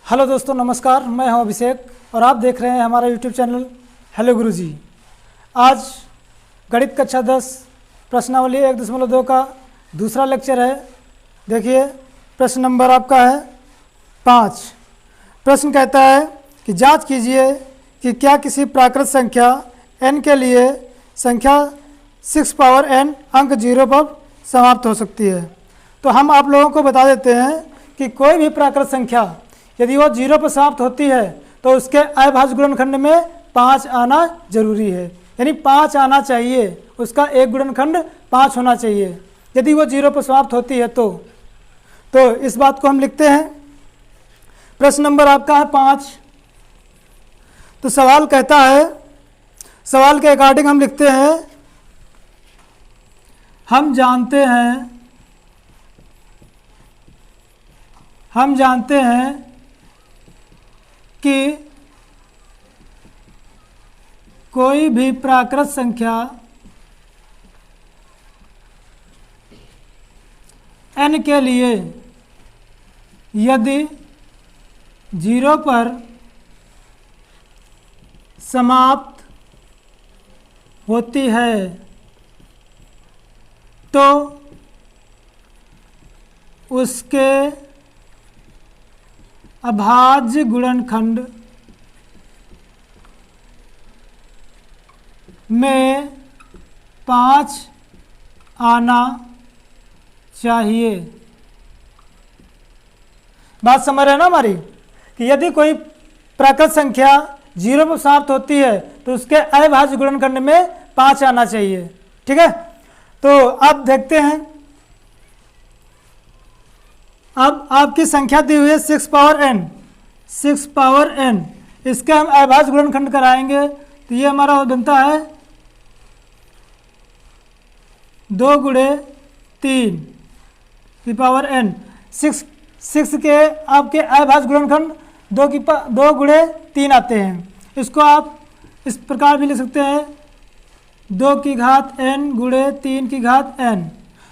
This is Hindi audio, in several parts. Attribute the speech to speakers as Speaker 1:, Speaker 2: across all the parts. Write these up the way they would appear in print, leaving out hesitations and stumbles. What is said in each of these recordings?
Speaker 1: हेलो दोस्तों, नमस्कार। मैं हूं अभिषेक और आप देख रहे हैं हमारा यूट्यूब चैनल हेलो गुरुजी। आज गणित कक्षा 10 प्रश्नावली 1.2 का दूसरा लेक्चर है। देखिए, प्रश्न नंबर आपका है 5। प्रश्न कहता है कि जांच कीजिए कि क्या किसी प्राकृत संख्या n के लिए संख्या 6 पावर n अंक 0 पर समाप्त हो सकती है। तो हम आप लोगों को बता देते हैं कि कोई भी प्राकृत संख्या यदि वो 0 पर समाप्त होती है तो उसके अविभाज्य गुणनखंड में 5 आना जरूरी है, यानी 5 आना चाहिए। उसका एक गुणनखंड 5 होना चाहिए यदि वो 0 पर समाप्त होती है तो इस बात को हम लिखते हैं। प्रश्न नंबर आपका है 5। तो सवाल कहता है, सवाल के अकॉर्डिंग हम लिखते हैं, हम जानते हैं कि कोई भी प्राकृत संख्या n के लिए यदि 0 पर समाप्त होती है तो उसके अभाज्य गुणनखंड में 5 आना चाहिए। बात समझ रहे हैं ना हमारी, कि यदि कोई प्राकृत संख्या 0 पर समाप्त होती है तो उसके अविभाज्य गुणनखंड में 5 आना चाहिए। ठीक है, तो अब देखते हैं। अब आपकी संख्या दी हुई है 6 पावर n। इसके हम अविभाज्य गुणनखंड कराएंगे तो ये हमारा बनता है 2 गुणे 3 की पावर n। 6 के आपके अविभाज्य गुणनखंड 2 गुणे 3 आते हैं। इसको आप इस प्रकार भी लिख सकते हैं 2 की घात n गुणे 3 की घात n।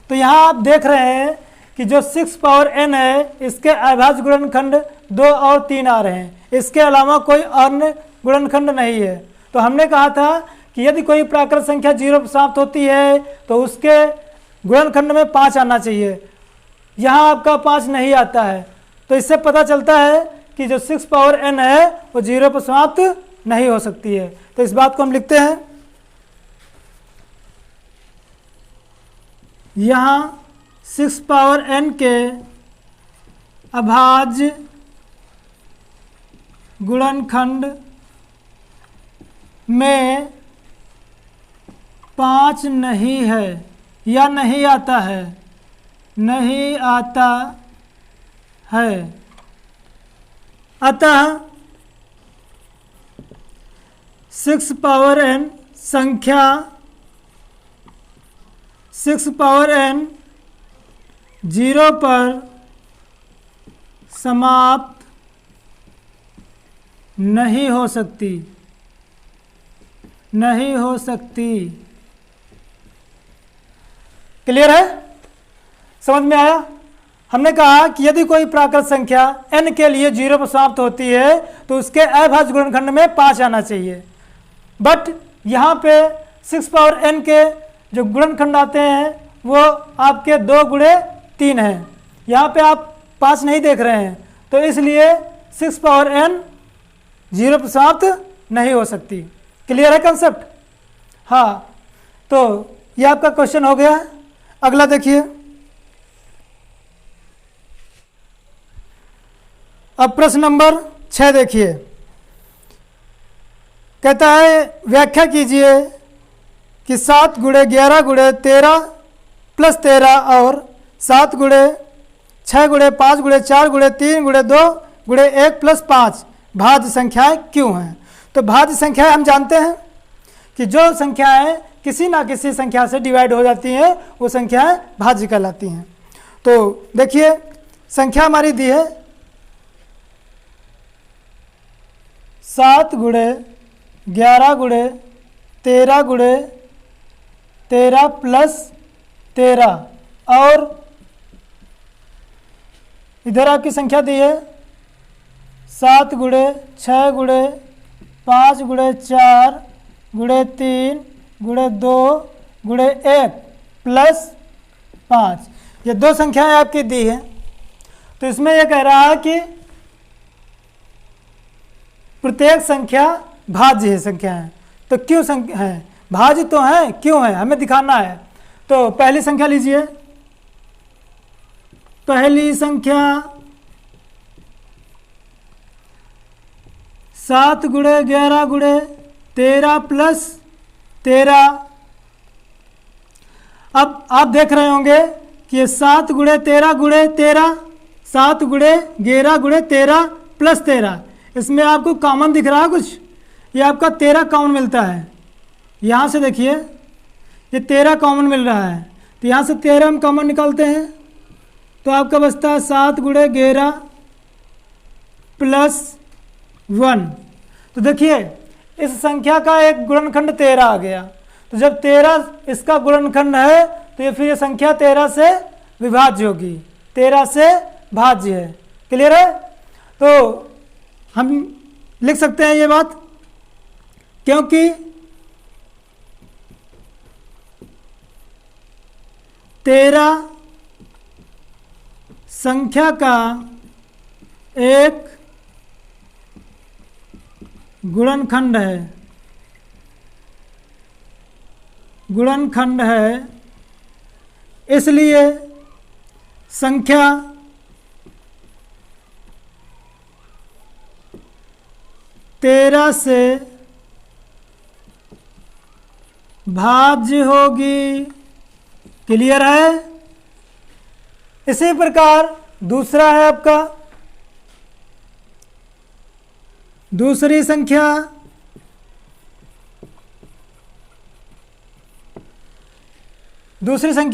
Speaker 1: तो यहाँ आप देख रहे हैं कि जो 6 पावर n है इसके अविभाज्य गुणनखंड 2 और 3 आ रहे हैं, इसके अलावा कोई अन्य गुणनखंड नहीं है। तो हमने कहा था कि यदि कोई प्राकृत संख्या 0 पर समाप्त होती है तो उसके गुणनखंड में 5 आना चाहिए। यहाँ आपका 5 नहीं आता है, तो इससे पता चलता है कि जो 6 पावर n है वो 0 पर समाप्त नहीं हो सकती है। तो इस बात को हम लिखते हैं। यहाँ 6 पावर n के अभाज्य गुणनखंड में 5 नहीं है या नहीं आता है, अतः 6 पावर n संख्या 6 पावर n 0 पर समाप्त नहीं हो सकती। क्लियर है? समझ में आया? हमने कहा कि यदि कोई प्राकृत संख्या n के लिए 0 पर समाप्त होती है तो उसके अविभाज्य गुणनखंड में 5 आना चाहिए। बट यहाँ पे 6 पावर n के जो गुणनखंड आते हैं वो आपके 2 गुणे 3 हैं। यहाँ पे आप 5 नहीं देख रहे हैं, तो इसलिए 6 पावर n 0 पर समाप्त नहीं हो सकती। क्लियर है कंसेप्ट? हाँ, तो ये आपका क्वेश्चन हो गया। अगला देखिए। अब प्रश्न नंबर 6 देखिए। कहता है व्याख्या कीजिए कि 7 गुणे 11 गुणे 13 प्लस 13 और 7 गुणे 6 गुणे 5 गुणे 4 गुणे 3 गुणे 2 गुणे 1 प्लस 5 भाज्य संख्याएं क्यों हैं? तो भाज्य संख्याएं हम जानते हैं कि जो संख्याएं किसी ना किसी संख्या से डिवाइड हो जाती हैं वो संख्याएं भाज्य कहलाती हैं। तो देखिए, संख्या हमारी दी है 7 गुणे 11 गुणे 13 गुणे 13 प्लस 13 और इधर आपकी संख्या दी है 7 गुणे 6 गुणे 5 गुणे 4 गुणे 3 गुणे 2 गुणे 1 प्लस 5। ये दो संख्याएं आपकी दी हैं। तो इसमें यह कह रहा है कि प्रत्येक संख्या भाज्य है संख्या है। तो क्यों संख्या है, भाज्य तो है, क्यों है हमें दिखाना है। तो पहली संख्या लीजिए, पहली संख्या 7 गुणे 11 गुणे 13 प्लस 13। अब आप देख रहे होंगे कि ये 7 गुणे 13 गुणे 13, 7 गुणे 11 गुणे 13 प्लस 13, इसमें आपको कॉमन दिख रहा है कुछ, ये आपका 13 कॉमन मिलता है। यहाँ से देखिए ये 13 कॉमन मिल रहा है, तो यहाँ से 13 हम कॉमन निकालते हैं तो आपका बचता है 7 गुणे 11 प्लस 1। तो देखिए इस संख्या का एक गुणनखंड 13 आ गया। तो जब 13 इसका गुणनखंड है तो ये फिर ये संख्या 13 से विभाज्य होगी, 13 से भाज्य है। क्लियर है? तो हम लिख सकते हैं ये बात, क्योंकि 13 संख्या का एक गुणनखंड है, गुणनखंड है, इसलिए संख्या तेरह से भाज्य होगी। क्लियर है? इसी प्रकार दूसरा है आपका, दूसरी संख्या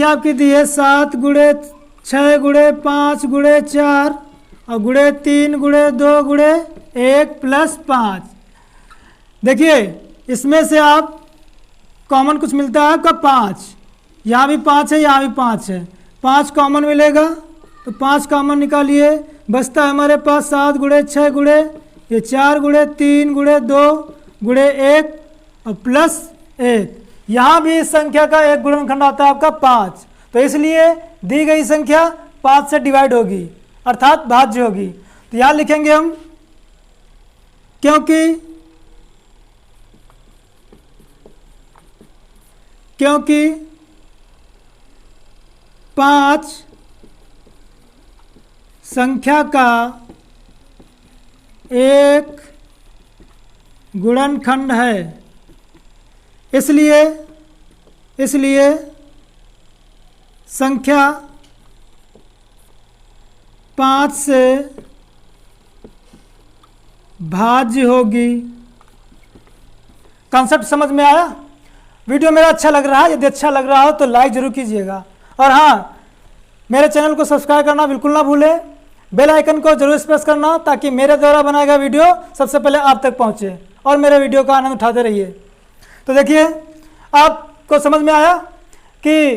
Speaker 1: आपकी दी है 7 गुणे 6 गुणे 5 गुणे 4 और गुणे 3 गुणे 2 गुणे 1 प्लस 5। देखिए इसमें से आप कॉमन कुछ मिलता है आपका 5, यहाँ भी 5 है, यहाँ भी 5 है, 5 कॉमन मिलेगा तो 5 कॉमन निकालिए, बचता है हमारे पास 7 गुणे 6 गुणे ये 4 गुणे 3 गुणे 2 गुणे 1 और प्लस 1। यहाँ भी इस संख्या का एक गुणनखंड आता है आपका 5, तो इसलिए दी गई संख्या 5 से डिवाइड होगी अर्थात भाज्य होगी। तो यहाँ लिखेंगे हम, क्योंकि 5 संख्या का एक गुणनखंड है, इसलिए संख्या 5 से भाज्य होगी। कॉन्सेप्ट समझ में आया? वीडियो मेरा अच्छा लग रहा है, यदि अच्छा लग रहा हो तो लाइक जरूर कीजिएगा, और हाँ मेरे चैनल को सब्सक्राइब करना बिल्कुल ना भूलें, बेल आइकन को जरूर प्रेस करना ताकि मेरे द्वारा बनाया गया वीडियो सबसे पहले आप तक पहुंचे और मेरे वीडियो का आनंद उठाते रहिए। तो देखिए आपको समझ में आया कि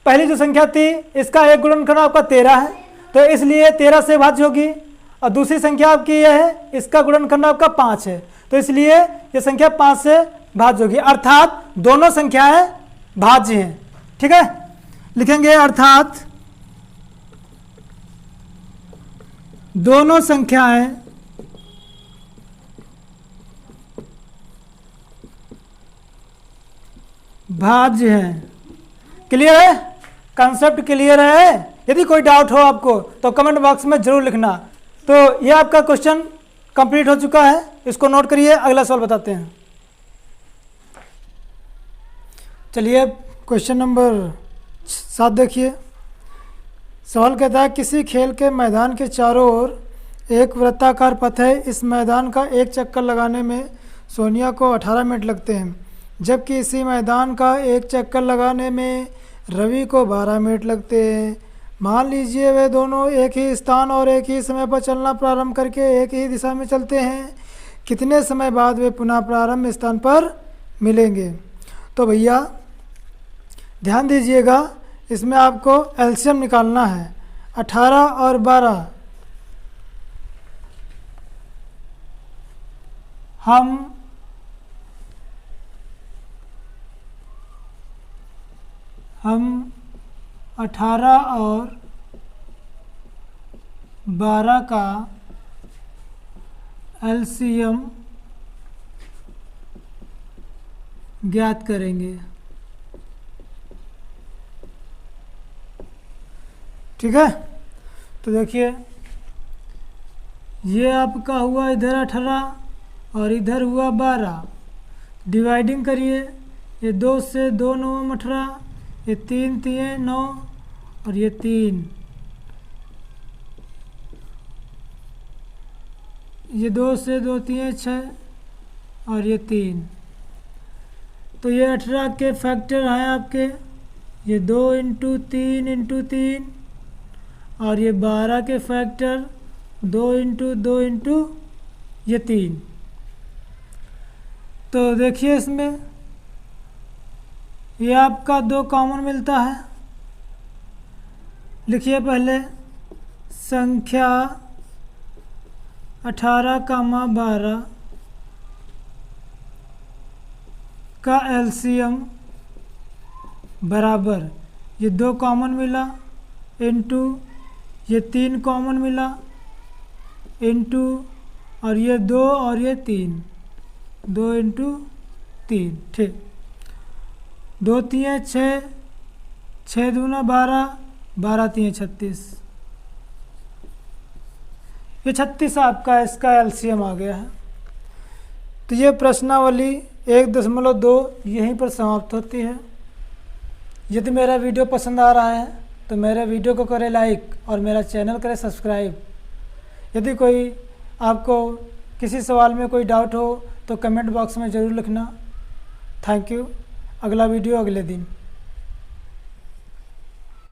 Speaker 1: पहली जो संख्या थी इसका एक गुणनखंड आपका 13 है, तो इसलिए 13 से भाज्य होगी, और दूसरी संख्या आपकी यह है, इसका गुणनखंड आपका 5 है, तो इसलिए यह संख्या 5 से भाज्य होगी, अर्थात दोनों संख्याएं भाज्य हैं। ठीक है, लिखेंगे अर्थात दोनों संख्याएं भाज्य हैं। क्लियर है? कॉन्सेप्ट क्लियर है? यदि कोई डाउट हो आपको तो कमेंट बॉक्स में जरूर लिखना। तो ये आपका क्वेश्चन कंप्लीट हो चुका है, इसको नोट करिए, अगला सवाल बताते हैं। चलिए क्वेश्चन नंबर 7 देखिए। सवाल कहता है किसी खेल के मैदान के चारों ओर एक वृत्ताकार पथ है, इस मैदान का एक चक्कर लगाने में सोनिया को 18 मिनट लगते हैं, जबकि इसी मैदान का एक चक्कर लगाने में रवि को 12 मिनट लगते हैं। मान लीजिए वे दोनों एक ही स्थान और एक ही समय पर चलना प्रारंभ करके एक ही दिशा में चलते हैं, कितने समय बाद वे पुनः प्रारंभ स्थान पर मिलेंगे। तो भैया ध्यान दीजिएगा, इसमें आपको एलसीएम निकालना है। 18 और 12 हम 18 और 12 का एलसीएम ज्ञात करेंगे। ठीक है, तो देखिए ये आपका हुआ इधर 18 और इधर हुआ 12, डिवाइडिंग करिए, ये 2 से 2 9 18, ये 3 3 9 और ये 3, ये 2 से 2 3 6 और ये 3। तो ये 18 के फैक्टर हैं आपके, ये 2 इंटू 3 इंटू 3 और ये 12 के फैक्टर 2 इंटू 2 इंटू ये 3। तो देखिए इसमें ये आपका 2 कॉमन मिलता है। लिखिए पहले संख्या 18, 12 का एलसीएम बराबर ये 2 कॉमन मिला इंटू ये 3 कॉमन मिला इंटू और ये 2 और ये 3, 2 इंटू 3। ठीक, 2 3 6, 6 दूना 12, 12 3 36, ये 36 आपका इसका एलसीएम आ गया है। तो ये प्रश्नावली 1.2 यहीं पर समाप्त होती है। यदि मेरा वीडियो पसंद आ रहा है तो मेरे वीडियो को करें लाइक और मेरा चैनल करें सब्सक्राइब। यदि कोई आपको किसी सवाल में कोई डाउट हो तो कमेंट बॉक्स में ज़रूर लिखना। Thank you. अगला वीडियो अगले दिन।